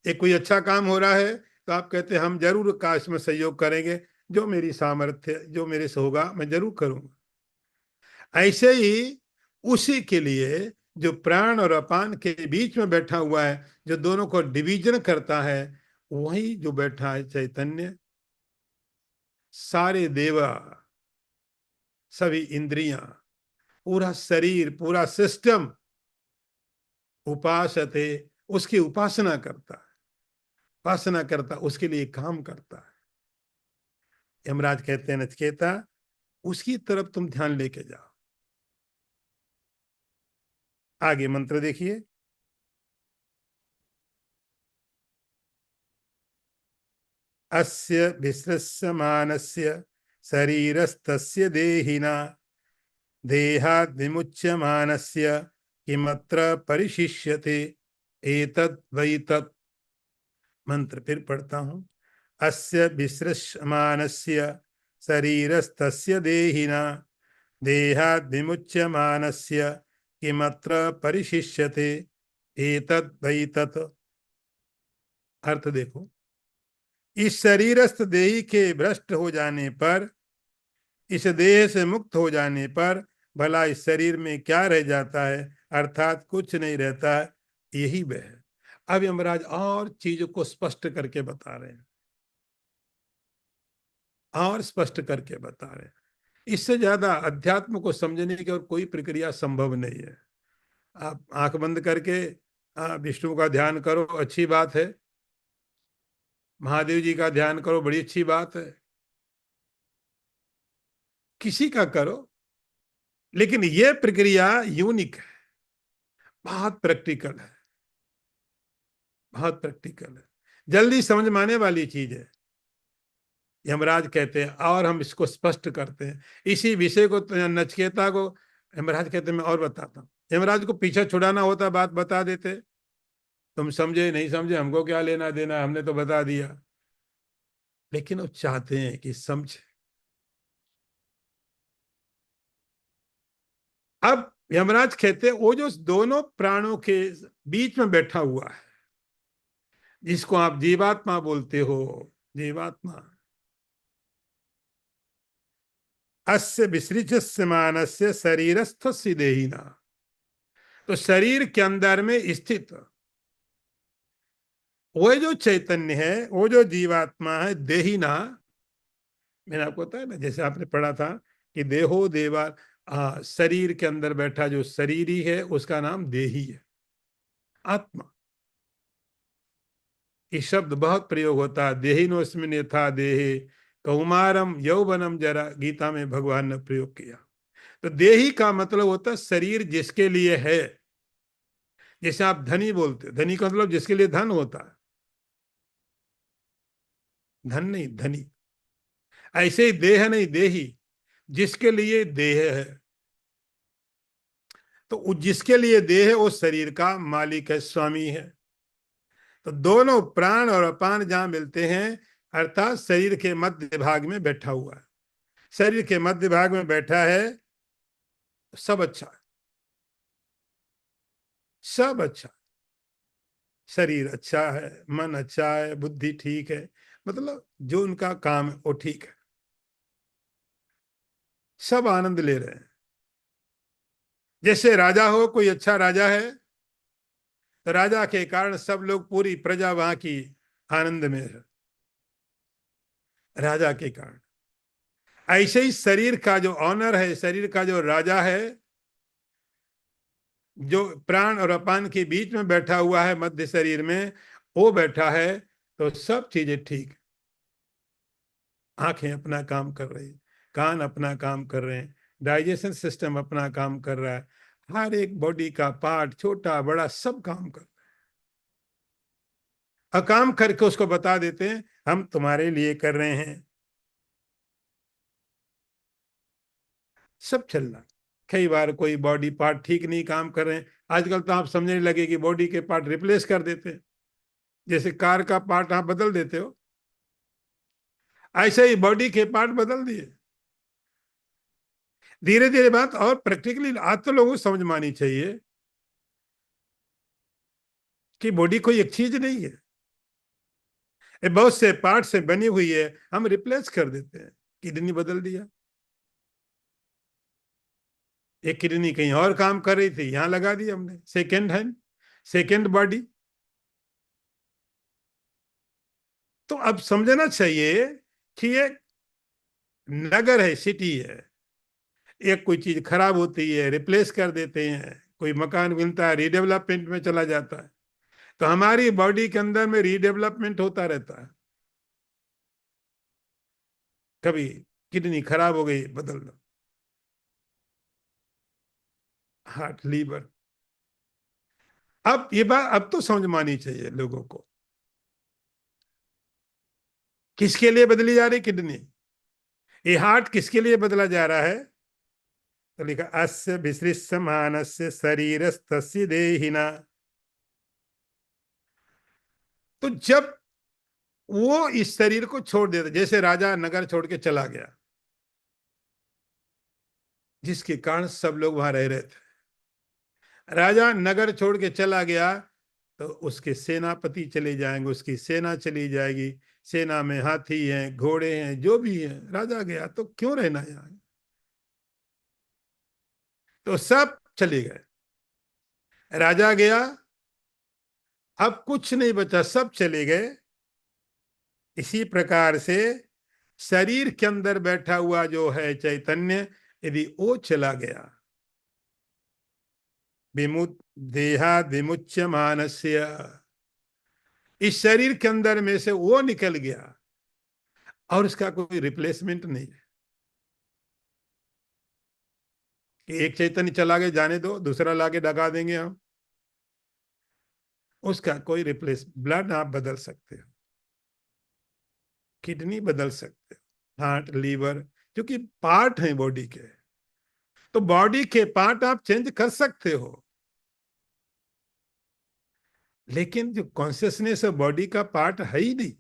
एक कोई अच्छा काम हो रहा है तो आप कहते हैं हम जरूर का इसमें सहयोग करेंगे, जो मेरी सामर्थ्य, जो मेरे से होगा मैं जरूर करूंगा। ऐसे ही उसी के लिए जो प्राण और अपान के बीच में बैठा हुआ है, जो दोनों को डिवीजन करता है, वही जो बैठा है चैतन्य, सारे देवा, सभी इंद्रियां, पूरा शरीर, पूरा सिस्टम उपासते, उसकी उपासना करता है, उपासना करता, उसके लिए काम करता है। यमराज कहते हैं नचिकेता, उसकी तरफ तुम ध्यान लेके जाओ। आगे मंत्र देखिए। अस्य विसृष्यमानस्य शरीरस्तस्य देहिना देहाद् विमुच्यमानस्य किमत्र परिशिष्यते एतद् वै तत्। मंत्र फिर पढ़ता हूं। अस्य विसृष्यमानस्य शरीरस्तस्य देहिना देहाद् विमुच्यमानस्य किमत्र परिशिष्यते एतद् वै तत्। अर्थ देखो, इस शरीरस्थ देही के भ्रष्ट हो जाने पर, इस देह से मुक्त हो जाने पर भला इस शरीर में क्या रह जाता है, अर्थात कुछ नहीं रहता है, यही वह है। अब यमराज और चीजों को स्पष्ट करके बता रहे हैं, और स्पष्ट करके बता रहे हैं। इससे ज्यादा अध्यात्म को समझने की और कोई प्रक्रिया संभव नहीं है। आप आंख बंद करके विष्णु का ध्यान करो, अच्छी बात है। महादेव जी का ध्यान करो, बड़ी अच्छी बात है। किसी का करो, लेकिन यह प्रक्रिया यूनिक है, बहुत प्रैक्टिकल है, बहुत प्रैक्टिकल है, जल्दी समझ में आने वाली चीज है। यमराज कहते हैं और हम इसको स्पष्ट करते हैं इसी विषय को, तो नचिकेता को यमराज कहते हैं मैं और बताता हूँ। यमराज को पीछे छुड़ाना होता बात बता देते, तुम समझे नहीं समझे हमको क्या लेना देना, हमने तो बता दिया। लेकिन वो चाहते हैं कि समझे। अब यमराज कहते हैं वो जो दोनों प्राणों के बीच में बैठा हुआ है, जिसको आप जीवात्मा बोलते हो, जीवात्मा, अस्य विसृजस्य मानस्य शरीरस्थ देहिना, तो शरीर के अंदर में स्थित वो जो चैतन्य है, वो जो जीवात्मा है, देहिना, मैंने आपको बताया ना, जैसे आपने पढ़ा था कि देहो देवा, शरीर के अंदर बैठा जो शरीरी है उसका नाम देही है, आत्मा। ये शब्द बहुत प्रयोग होता है, देहिनोस्मिन यथा देहे कौमारम यौवनम जरा, गीता में भगवान ने प्रयोग किया। तो देही का मतलब होता है शरीर जिसके लिए है। जैसे आप धनी बोलते हो, धनी का मतलब जिसके लिए धन होता है, धन नहीं धनी। ऐसे ही देह नहीं देही, जिसके लिए देह है। तो जिसके लिए देह है वो शरीर का मालिक है, स्वामी है। तो दोनों प्राण और अपान जहां मिलते हैं, अर्थात शरीर के मध्य भाग में बैठा हुआ है, शरीर के मध्य भाग में बैठा है, सब अच्छा है, सब अच्छा। शरीर अच्छा है, मन अच्छा है, बुद्धि ठीक है, मतलब जो उनका काम है वो ठीक है, सब आनंद ले रहे हैं। जैसे राजा हो, कोई अच्छा राजा है तो राजा के कारण सब लोग, पूरी प्रजा वहां की आनंद में है, राजा के कारण। ऐसे ही शरीर का जो ऑनर है, शरीर का जो राजा है, जो प्राण और अपान के बीच में बैठा हुआ है मध्य शरीर में, वो बैठा है, तो सब चीजें ठीक। आंखें अपना काम कर रही, कान अपना काम कर रहे हैं, डाइजेशन सिस्टम अपना काम कर रहा है, हर एक बॉडी का पार्ट छोटा बड़ा सब काम कर रहा है। और काम करके उसको बता देते हैं हम तुम्हारे लिए कर रहे हैं, सब चल रहा। कई बार कोई बॉडी पार्ट ठीक नहीं काम कर रहे हैं, आजकल तो आप समझने लगे कि बॉडी के पार्ट रिप्लेस कर देते हैं, जैसे कार का पार्ट आप बदल देते हो, ऐसे ही बॉडी के पार्ट बदल दिए। धीरे धीरे बात और प्रैक्टिकली आज तो लोगों को समझ में आनी चाहिए कि बॉडी कोई एक चीज नहीं है, ये बहुत से पार्ट से बनी हुई है, हम रिप्लेस कर देते हैं। किडनी बदल दिया, एक किडनी कहीं और काम कर रही थी, यहां लगा दी हमने, सेकेंड हैंड, सेकेंड बॉडी। तो अब समझना चाहिए कि ये नगर है, सिटी है, एक कोई चीज खराब होती है रिप्लेस कर देते हैं, कोई मकान मिलता है रीडेवलपमेंट में चला जाता है, तो हमारी बॉडी के अंदर में रीडेवलपमेंट होता रहता है। कभी किडनी खराब हो गई, बदल दो, हार्ट, लीवर। अब ये बात अब तो समझ में आनी चाहिए लोगों को, किसके लिए बदली जा रही किडनी, ये हार्ट किसके लिए बदला जा रहा है। तो लिखा अस्य विसृष्य मानस्य शरीरस्तस्य देहिना। तो जब वो इस शरीर को छोड़ देता, जैसे राजा नगर छोड़ के चला गया, जिसके कारण सब लोग वहां रह रहे थे, राजा नगर छोड़ के चला गया, तो उसके सेनापति चले जाएंगे, उसकी सेना चली जाएगी, सेना में हाथी हैं, घोड़े हैं, जो भी है, राजा गया तो क्यों रहना यहाँ, तो सब चले गए। राजा गया, अब कुछ नहीं बचा, सब चले गए। इसी प्रकार से शरीर के अंदर बैठा हुआ जो है चैतन्य, यदि वो चला गया, विमुत देहा विमुच्य मानस्य, इस शरीर के अंदर में से वो निकल गया और इसका कोई रिप्लेसमेंट नहीं है कि एक चैतन्य चला गया, जाने दो, दूसरा लाके लगा देंगे हम। उसका कोई रिप्लेस, ब्लड आप बदल सकते हो, किडनी बदल सकते हो, हार्ट, लीवर, क्योंकि पार्ट है बॉडी के, तो बॉडी के पार्ट आप चेंज कर सकते हो। लेकिन जो कॉन्शियसनेस है बॉडी का पार्ट है ही नहीं,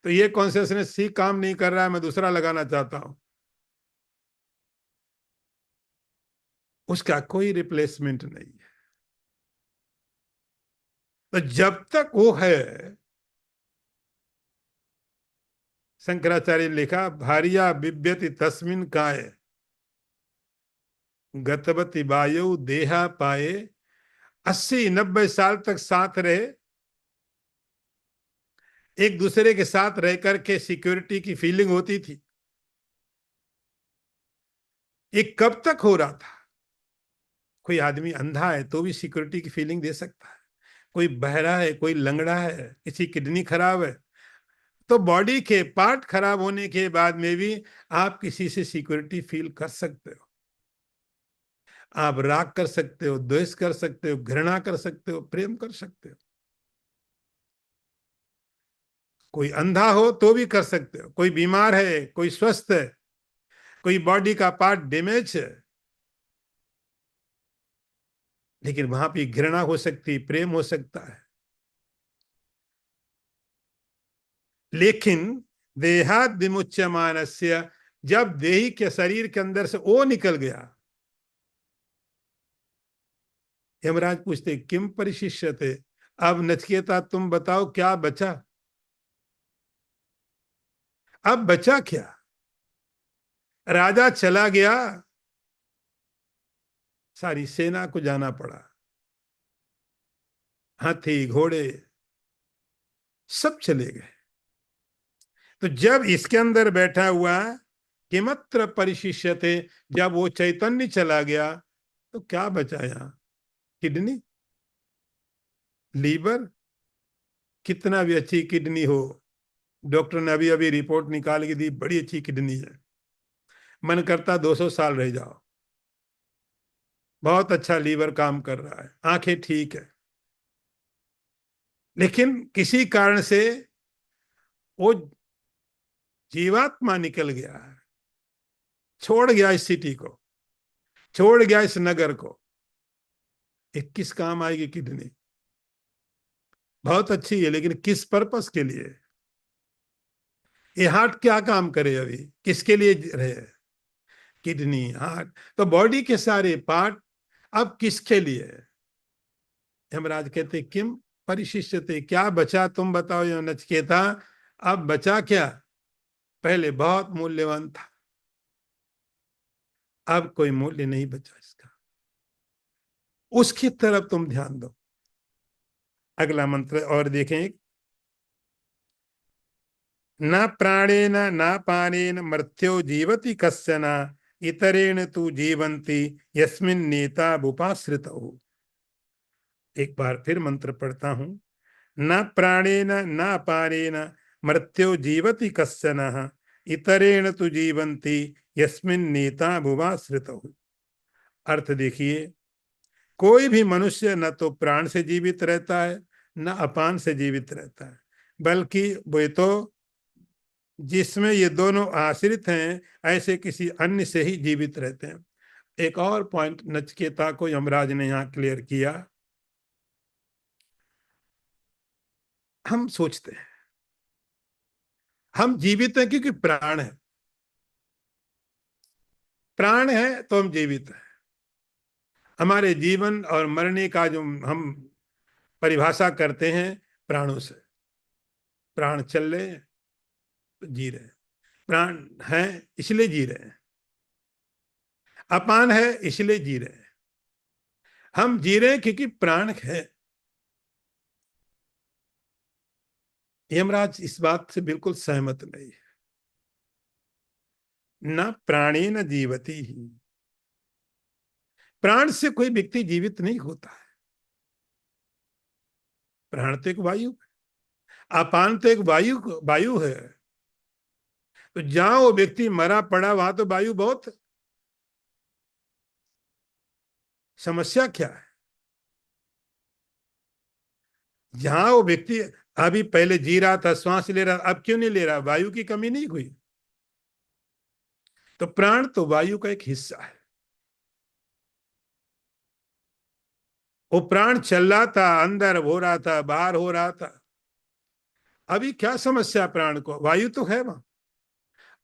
तो ये कॉन्शियसनेस सी काम नहीं कर रहा है, मैं दूसरा लगाना चाहता हूं, उसका कोई रिप्लेसमेंट नहीं है। तो जब तक वो है, शंकराचार्य ने लिखा, भारिया बिभ्यति तस्मिन काय गतवती वायु देहा पाए। 80-90 साल तक साथ रहे, एक दूसरे के साथ रह करके सिक्योरिटी की फीलिंग होती थी। ये कब तक हो रहा था? कोई आदमी अंधा है तो भी सिक्योरिटी की फीलिंग दे सकता है, कोई बहरा है, कोई लंगड़ा है, किसी किडनी खराब है, तो बॉडी के पार्ट खराब होने के बाद में भी आप किसी से सिक्योरिटी फील कर सकते हो। आप राग कर सकते हो, द्वेष कर सकते हो, घृणा कर सकते हो, प्रेम कर सकते हो। कोई अंधा हो तो भी कर सकते हो, कोई बीमार है, कोई स्वस्थ है, कोई बॉडी का पार्ट डैमेज है, लेकिन वहां भी घृणा हो सकती, प्रेम हो सकता है। लेकिन देहात विमुच्यमानस्य, जब देही के शरीर के अंदर से वो निकल गया, यमराज पूछते किम परिशिष्यते, अब नचिकेता तुम बताओ क्या बचा, अब बचा क्या? राजा चला गया, सारी सेना को जाना पड़ा, हाथी घोड़े सब चले गए। तो जब इसके अंदर बैठा हुआ किमत्र परिशिष्यते, जब वो चैतन्य चला गया तो क्या बचा यहां? किडनी, लीवर, कितना भी अच्छी किडनी हो, डॉक्टर ने अभी अभी रिपोर्ट निकाल के दी, बड़ी अच्छी किडनी है, मन करता 200 साल रह जाओ, बहुत अच्छा लीवर काम कर रहा है, आंखें ठीक है, लेकिन किसी कारण से वो जीवात्मा निकल गया है, छोड़ गया इस सिटी को, छोड़ गया इस नगर को। एक किस काम आएगी किडनी? बहुत अच्छी है, लेकिन किस पर्पस के लिए? ये हार्ट क्या काम करे अभी, किसके लिए रहे? किडनी, हार्ट, तो बॉडी के सारे पार्ट अब किसके लिए है? यमराज कहते किम परिशिष्यते, क्या बचा तुम बताओ यो नचिकेता, अब बचा क्या? पहले बहुत मूल्यवान था, अब कोई मूल्य नहीं बचा इसका, उसकी तरफ तुम ध्यान दो। अगला मंत्र और देखें, न प्राणेन न पानेन मृत्यो जीवति कश्चन, इतरेण तु जीवंती यस्मिन् नेता बुपाश्रितौ। एक बार फिर मंत्र पढ़ता हूं, न प्राणेन न पानेन मृत्यो जीवति कश्चन, इतरेण तु जीवंती यस्मिन् नेता बुपाश्रितौ। अर्थ देखिए, कोई भी मनुष्य न तो प्राण से जीवित रहता है, न अपान से जीवित रहता है, बल्कि वे तो जिसमें ये दोनों आश्रित हैं, ऐसे किसी अन्य से ही जीवित रहते हैं। एक और पॉइंट नचिकेता को यमराज ने यहां क्लियर किया। हम सोचते हैं हम जीवित हैं क्योंकि प्राण है, प्राण है तो हम जीवित हैं। हमारे जीवन और मरने का जो हम परिभाषा करते हैं, प्राणों से। प्राण चल रहे हैं तो जी रहे हैं, प्राण है इसलिए जी रहे हैं, अपान है इसलिए जी रहे हैं। हम जी रहे हैं क्योंकि प्राण है। यमराज इस बात से बिल्कुल सहमत नहीं है। न प्राणी न जीवती ही, प्राण से कोई व्यक्ति जीवित नहीं होता है। प्राण तो एक वायु, अपान तो एक वायु वायु है। तो जहां वो व्यक्ति मरा पड़ा वहां तो वायु बहुत है। समस्या क्या है? जहां वो व्यक्ति अभी पहले जी रहा था, श्वास ले रहा, अब क्यों नहीं ले रहा? वायु की कमी नहीं हुई। तो प्राण तो वायु का एक हिस्सा है। वो प्राण चल रहा था, अंदर हो रहा था, बाहर हो रहा था। अभी क्या समस्या प्राण को? वायु तो है वहां,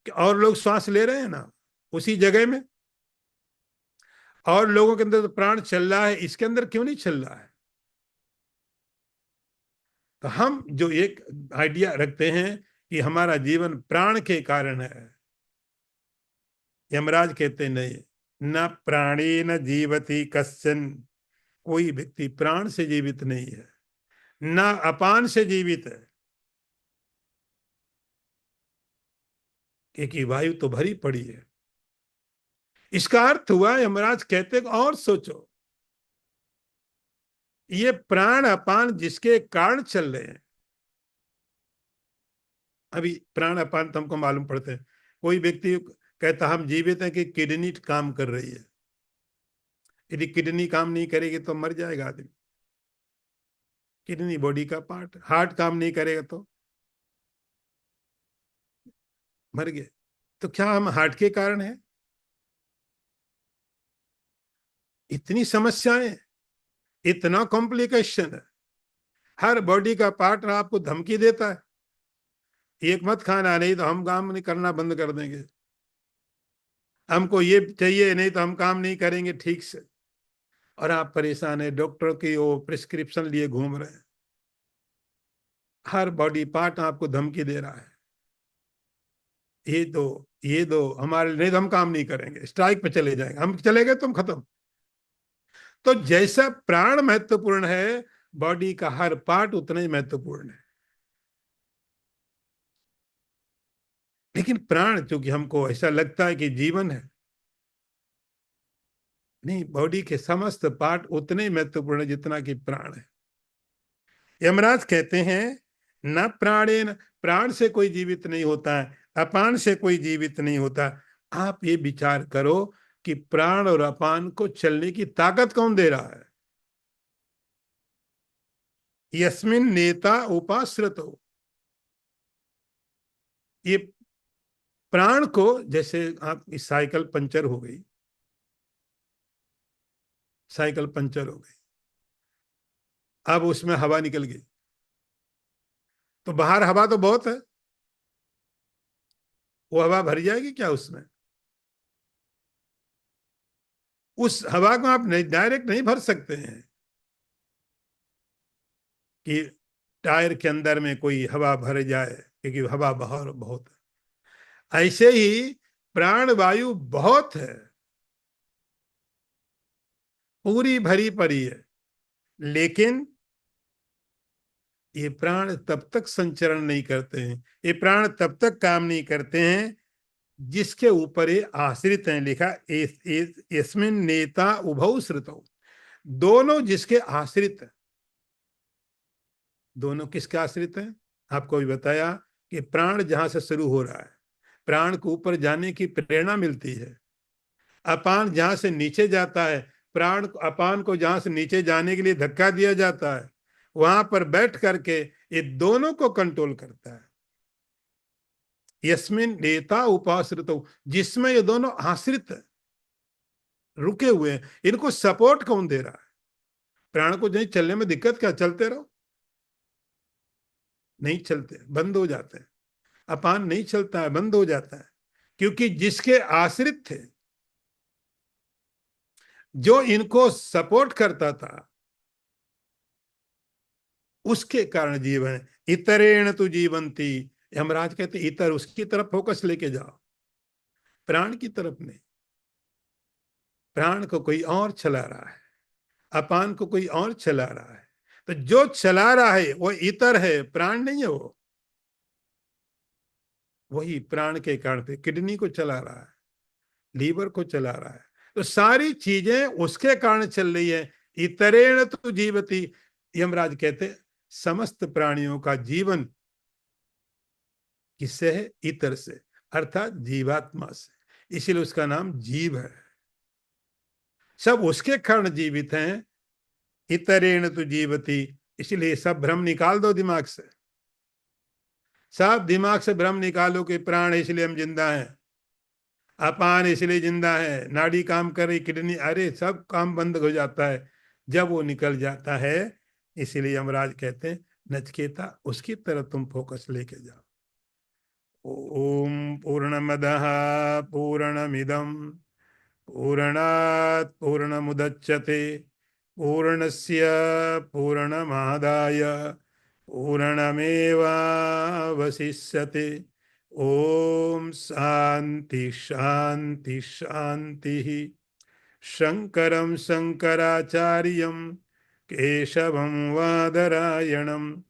और लोग श्वास ले रहे हैं ना उसी जगह में, और लोगों के अंदर तो प्राण चल रहा है, इसके अंदर क्यों नहीं चल रहा है? तो हम जो एक आइडिया रखते हैं कि हमारा जीवन प्राण के कारण है, यमराज कहते नहीं, न प्राणी न जीवती कश्चन, कोई व्यक्ति प्राण से जीवित नहीं है, न अपान से जीवित है, क्योंकि वायु तो भरी पड़ी है। इसका अर्थ हुआ, यमराज कहते और सोचो, ये प्राण अपान जिसके कारण चल रहे हैं, अभी प्राण अपान तो हमको मालूम पड़ते हैं। कोई व्यक्ति कहता हम जीवित हैं कि किडनी काम कर रही है। यदि किडनी काम नहीं करेगी तो मर जाएगा आदमी। किडनी बॉडी का पार्ट, हार्ट काम नहीं करेगा तो मर गए। तो क्या हम हार्ट के कारण है? इतनी समस्याएं, इतना कॉम्प्लिकेशन है। हर बॉडी का पार्ट आपको धमकी देता है, एक मत खाना, नहीं तो हम काम नहीं करना बंद कर देंगे, हमको ये चाहिए नहीं तो हम काम नहीं करेंगे ठीक से। और आप परेशान है, डॉक्टर की वो प्रिस्क्रिप्शन लिए घूम रहे हैं। हर बॉडी पार्ट आपको धमकी दे रहा है, ये दो हमारे, नहीं तो हम काम नहीं करेंगे, स्ट्राइक पे चले जाएंगे, हम चले गए तुम खत्म। तो जैसा प्राण महत्वपूर्ण है, बॉडी का हर पार्ट उतना ही महत्वपूर्ण है। लेकिन प्राण, चूंकि हमको ऐसा लगता है कि जीवन है, नहीं, बॉडी के समस्त पार्ट उतने ही महत्वपूर्ण है जितना कि प्राण है। यमराज कहते हैं न प्राणेन, प्राण से कोई जीवित नहीं होता है, अपान से कोई जीवित नहीं होता। आप ये विचार करो कि प्राण और अपान को चलने की ताकत कौन दे रहा है? यस्मिन नेता उपाश्रित हो। ये प्राण को, जैसे आप इस साइकिल पंचर हो गई, साइकिल पंचर हो गई, अब उसमें हवा निकल गई, तो बाहर हवा तो बहुत है, वो हवा भर जाएगी क्या उसमें? उस हवा को आप नहीं, डायरेक्ट नहीं भर सकते हैं कि टायर के अंदर में कोई हवा भर जाए, क्योंकि हवा बाहर बहुत है। ऐसे ही प्राण वायु बहुत है, पूरी भरी पड़ी है, लेकिन ये प्राण तब तक संचरण नहीं करते हैं, ये प्राण तब तक काम नहीं करते हैं जिसके ऊपर ये आश्रित हैं। लिखा इसमें नेता उभौ श्रुतौ, दोनों जिसके आश्रित है। दोनों किसके आश्रित हैं? आपको भी बताया कि प्राण जहां से शुरू हो रहा है, प्राण को ऊपर जाने की प्रेरणा मिलती है। अपान जहां से नीचे जाता है, प्राण अपान को जहां से नीचे जाने के लिए धक्का दिया जाता है, वहां पर बैठ करके ये दोनों को कंट्रोल करता है। यस्मिन नेता उपाश्रित, जिसमें ये दोनों आश्रित है, रुके हुए हैं। इनको सपोर्ट कौन दे रहा है? प्राण को नहीं चलने में दिक्कत क्या? चलते रहो, नहीं चलते, बंद हो जाते हैं। अपान नहीं चलता है, बंद हो जाता है, क्योंकि जिसके आश्रित थे, जो इनको सपोर्ट करता था, उसके कारण जीवन है। इतरेण तु जीवंती, यमराज कहते इतर, उसकी तरफ फोकस लेके जाओ, प्राण की तरफ नहीं। प्राण को कोई और चला रहा है, अपान को कोई और चला रहा है। तो जो चला रहा है वो इतर है, प्राण नहीं है वो। वही प्राण के कारण पे किडनी को चला रहा है, लीवर को चला रहा है, तो सारी चीजें उसके कारण चल रही है। इतरेण तो जीवती, यमराज कहते समस्त प्राणियों का जीवन किससे है? इतर से, अर्थात जीवात्मा से, इसीलिए उसका नाम जीव है। सब उसके कारण जीवित हैं। इतरेण तो जीवती इसलिए सब भ्रम निकाल दो दिमाग से, सब दिमाग से भ्रम निकालो कि प्राण है इसलिए हम जिंदा हैं, अपान इसलिए जिंदा है, नाड़ी काम कर रही, किडनी, अरे सब काम बंद हो जाता है जब वो निकल जाता है। इसलिए यमराज कहते हैं नचकेता उसकी तरफ तुम फोकस लेके जाओ। ओम पूर्णमदः पूर्णमिदं पूर्णात् पूर्णमुदच्यते पूर्णस्य पूर्णमादाय पूर्णमेवावशिष्यते। ओम शांति शांति शांति। शंकरं शंकराचार्यं केशवं वादरायणं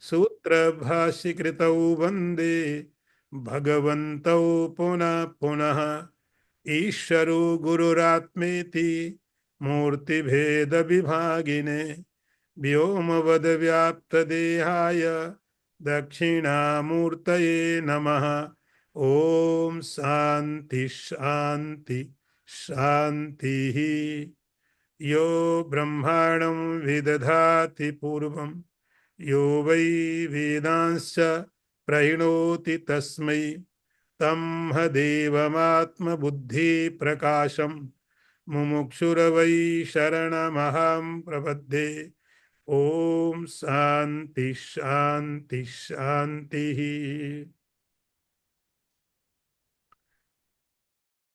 सूत्रभाष्यकृतौ वन्दे भगवन्तौ पुनः पुनः। ईश्वरो गुरुरात्मेति मूर्तिभेद विभागिने व्योमवद्व्याप्तदेहाय दक्षिणामूर्तये नमः। ओम शांति शांति शांति। यो ब्रह्माणं विदधाति पूर्वं यो वै वेदांश्च प्रणोति तस्मै तम् देवमात्मबुद्धिप्रकाशं मुमुक्षुर्वै शरणमहं प्रपद्ये। ओम शांति शांति शांति।